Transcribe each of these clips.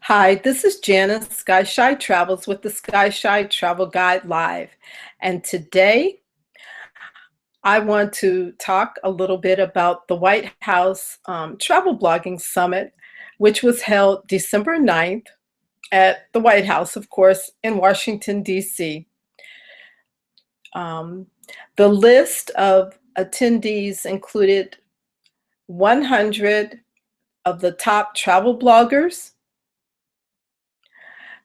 Hi, this is Janice, Sky Shy Travels with the Sky Shy Travel Guide Live. And today I want to talk a little bit about the White House Travel Blogging Summit, which was held December 9th at the White House, of course, in Washington, D.C. Um, the list of attendees included 100 of the top travel bloggers,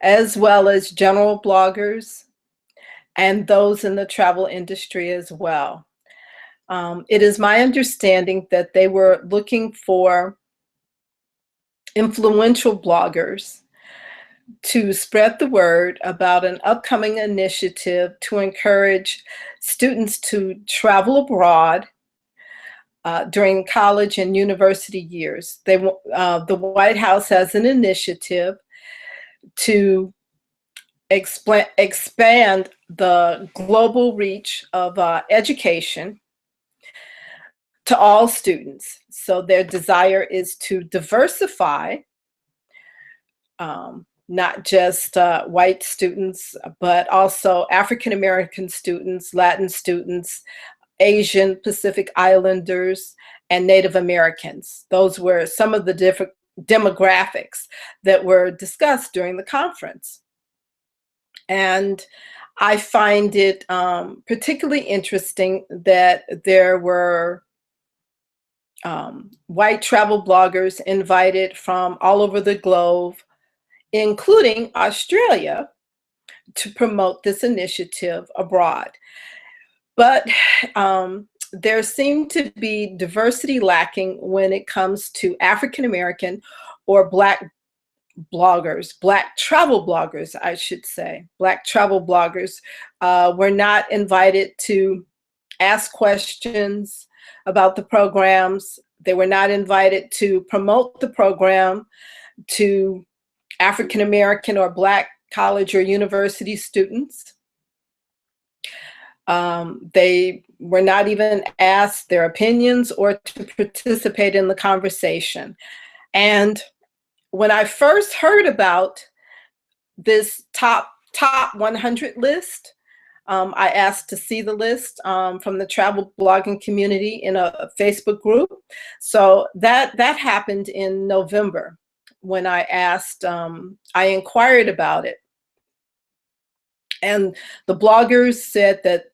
as well as general bloggers, and those in the travel industry as well. It is my understanding that they were looking for influential bloggers to spread the word about an upcoming initiative to encourage students to travel abroad during college and university years. The White House has an initiative to expand the global reach of education to all students. So their desire is to diversify not just white students, but also African American students, Latin students, Asian Pacific Islanders, and Native Americans. Those were some of the different demographics that were discussed during the conference. And I find it particularly interesting that there were white travel bloggers invited from all over the globe, including Australia, to promote this initiative abroad. But there seemed to be diversity lacking when it comes to African American or Black bloggers, Black travel bloggers, I should say. Black travel bloggers were not invited to ask questions about the programs. They were not invited to promote the program to African American or Black college or university students. They were not even asked their opinions or to participate in the conversation. And when I first heard about this top 100 list, I asked to see the list from the travel blogging community in a Facebook group. So that happened in November when I asked, I inquired about it. And the bloggers said that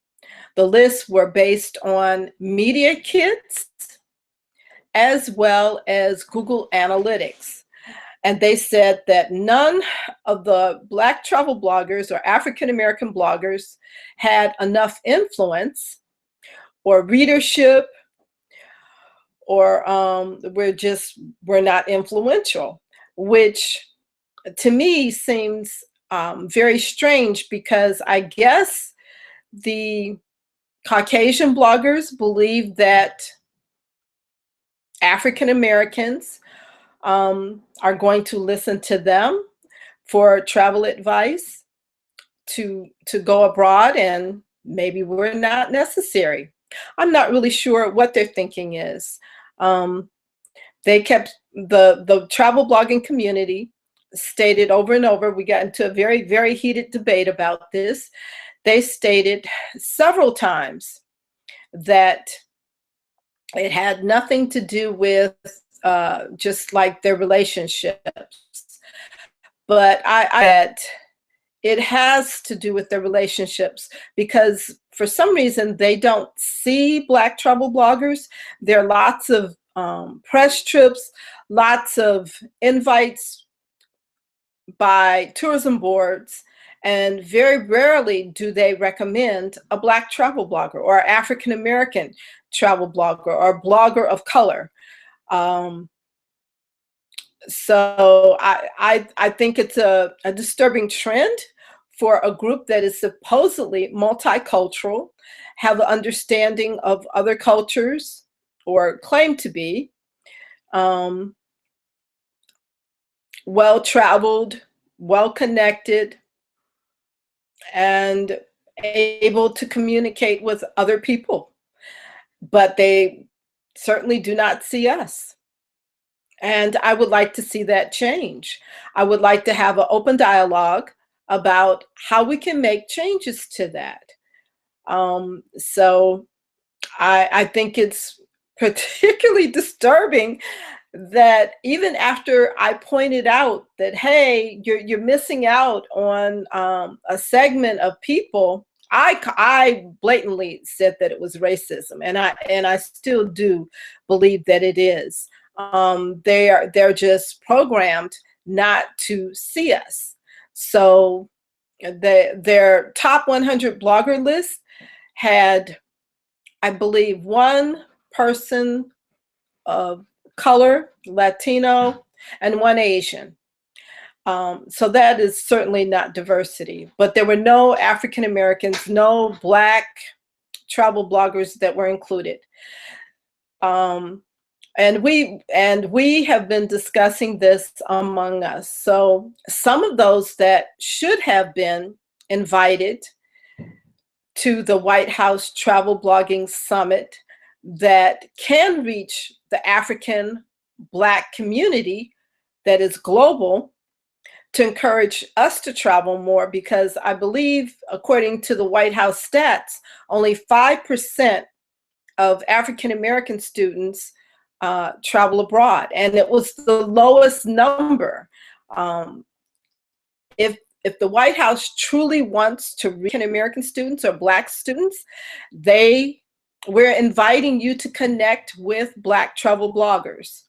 the lists were based on media kits as well as Google Analytics. And they said that none of the Black travel bloggers or African American bloggers had enough influence or readership, or we're not influential, which to me seems very strange, because I guess the Caucasian bloggers believe that African Americans are going to listen to them for travel advice to go abroad, and maybe we're not necessary. I'm not really sure what their thinking is. They kept the travel blogging community stated over and over. We got into a very, very heated debate about this. They stated several times that it had nothing to do with just like their relationships. But I said it has to do with their relationships, because for some reason they don't see Black travel bloggers. There are lots of press trips, lots of invites by tourism boards, and very rarely do they recommend a Black travel blogger or African American travel blogger or a blogger of color. So I think it's a disturbing trend for a group that is supposedly multicultural, have an understanding of other cultures, or claim to be, well-traveled, well-connected, and able to communicate with other people. But they certainly do not see us. And I would like to see that change. I would like to have an open dialogue about how we can make changes to that. So I think it's particularly disturbing that even after I pointed out that, hey, you're missing out on a segment of people, I blatantly said that it was racism, and I still do believe that it is. They're just programmed not to see us. So their top 100 blogger list had, I believe, one person of color, Latino, and one Asian. So that is certainly not diversity. But there were no African Americans, no Black travel bloggers that were included. And we have been discussing this among us. So some of those that should have been invited to the White House Travel Blogging Summit that can reach the African Black community that is global, to encourage us to travel more, because I believe, according to the White House stats, only 5% of African American students travel abroad, and it was the lowest number. If the White House truly wants to reach American students or Black students, we're inviting you to connect with Black travel bloggers.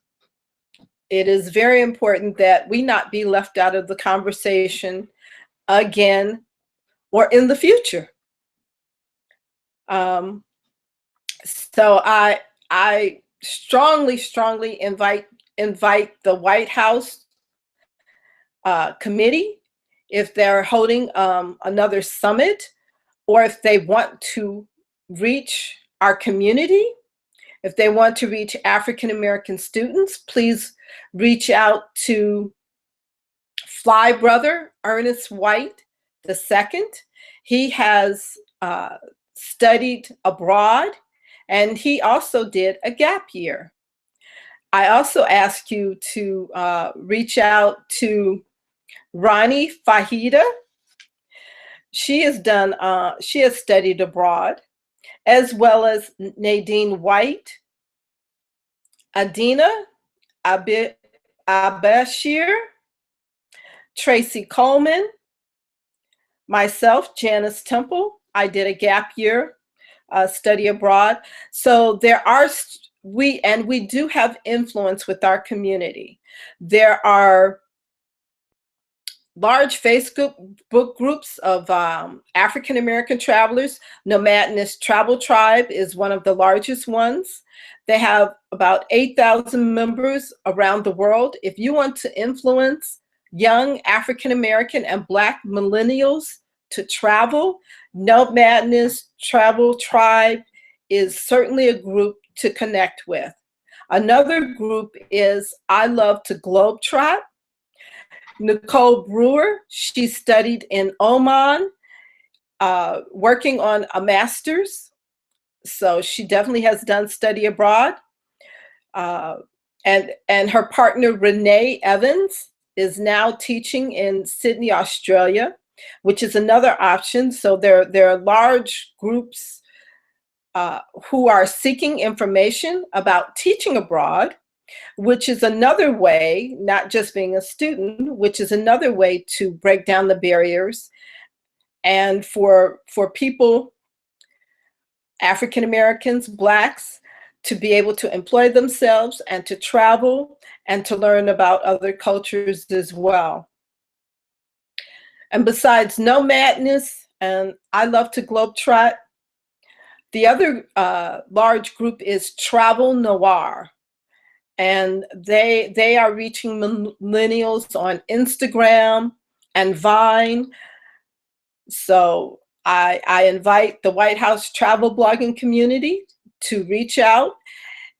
It is very important that we not be left out of the conversation again or in the future. So I strongly invite the White House committee, if they're holding another summit, or if they want to reach our community, if they want to reach African American students, please reach out to Fly Brother Ernest White II. He has studied abroad, and he also did a gap year. I also ask you to reach out to Ronnie Fahida. She has studied abroad, as well as Nadine White, Adina Abashir, Tracy Coleman, myself, Janice Temple. I did a gap year study abroad. So we do have influence with our community. There are large Facebook groups of African American travelers. Nomadic Travel Tribe is one of the largest ones. They have about 8,000 members around the world. If you want to influence young African American and Black millennials to travel, Nomadic Travel Tribe is certainly a group to connect with. Another group is I Love to Globetrot. Nicole Brewer, she studied in Oman, working on a master's. So she definitely has done study abroad. And her partner, Renee Evans, is now teaching in Sydney, Australia, which is another option. So there are large groups who are seeking information about teaching abroad, which is another way, not just being a student, which is another way to break down the barriers. And for people, African Americans, Blacks, to be able to employ themselves and to travel and to learn about other cultures as well. And besides Nomadness and I Love to Globetrot, the other large group is Travel Noir. And they are reaching millennials on Instagram and Vine. So I invite the White House travel blogging community to reach out.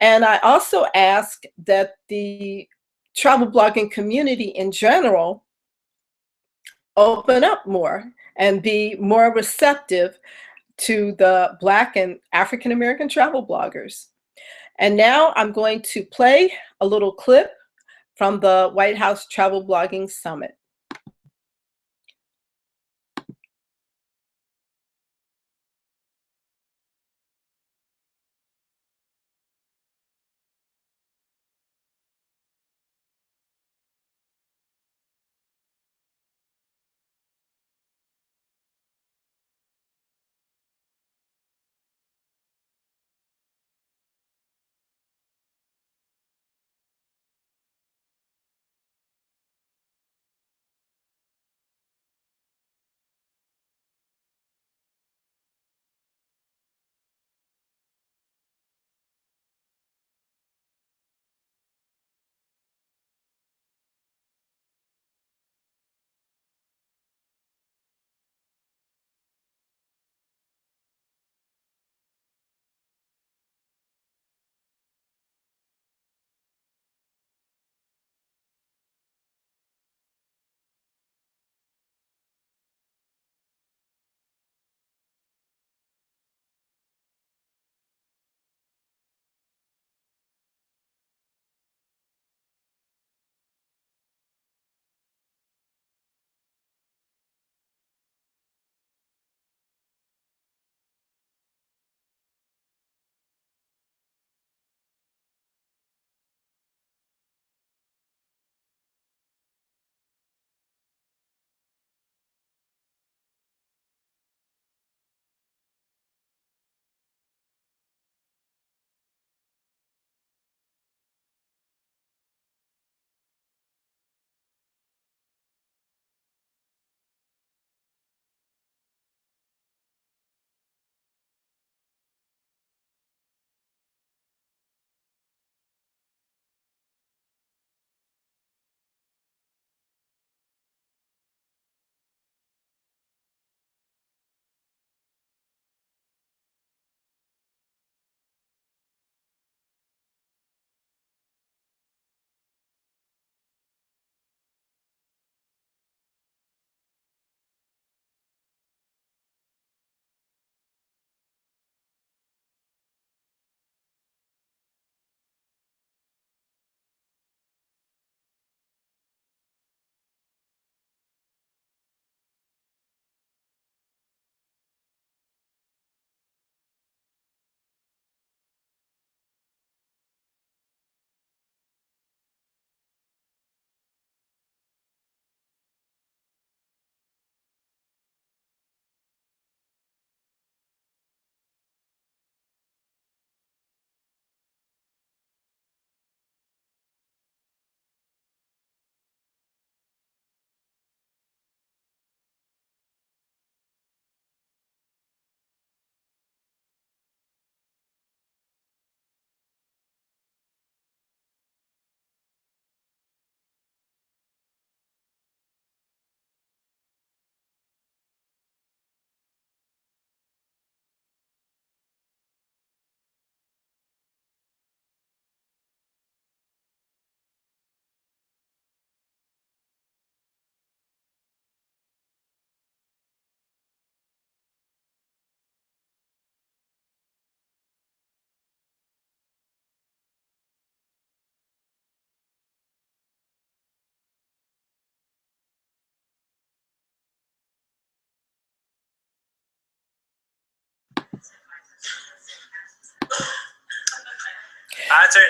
And I also ask that the travel blogging community in general open up more and be more receptive to the Black and African American travel bloggers. And now I'm going to play a little clip from the White House Travel Blogging Summit.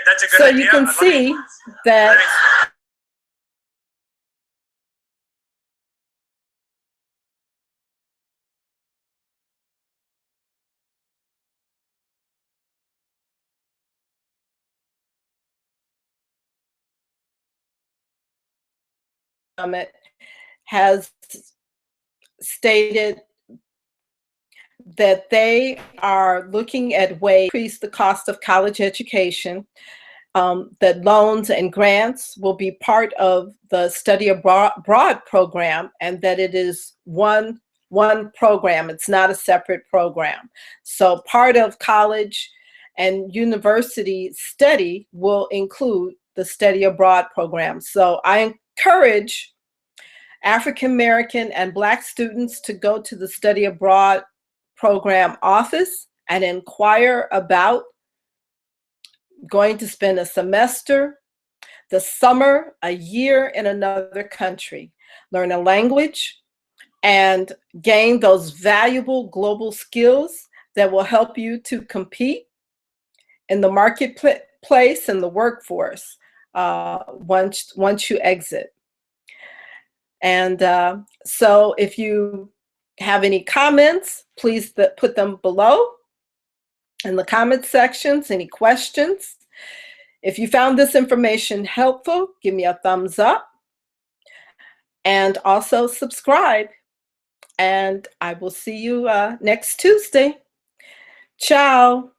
That's a good So idea. you can see that Summit has stated that they are looking at ways to increase the cost of college education, that loans and grants will be part of the study abroad program, and that it is one program. It's not a separate program. So part of college and university study will include the study abroad program. So I encourage African American and Black students to go to the study abroad program office and inquire about going to spend a semester the summer, a year in another country, learn a language, and gain those valuable global skills that will help you to compete in the marketplace and the workforce once you exit. And so if you have any comments, please put them below in the comment sections, any questions. If you found this information helpful, give me a thumbs up and also subscribe. And I will see you next Tuesday. Ciao.